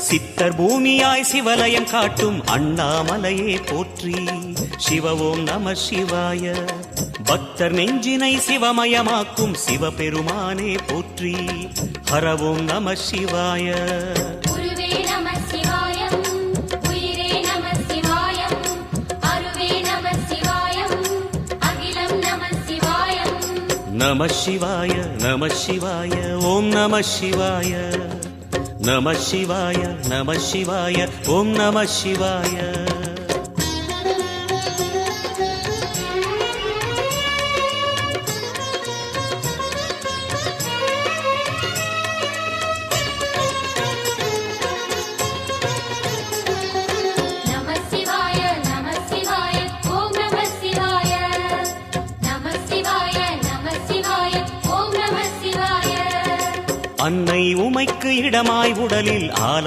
சித்தர் பூமியாய் சிவலயம் காட்டும் அண்ணாமலையே போற்றி. சிவ ஓம் நம சிவாய. பக்தர் நெஞ்சினை சிவமயமாக்கும் சிவபெருமானே போற்றி. ஹர ஓம் நம சிவாய. நம சிவாய நம சிவாய ஓம் நம சிவாய. நம சிவாய நம சிவாய ஓம் நம சிவாய. அன்னை உமைக்கு இடமாய் உடலில் ஆல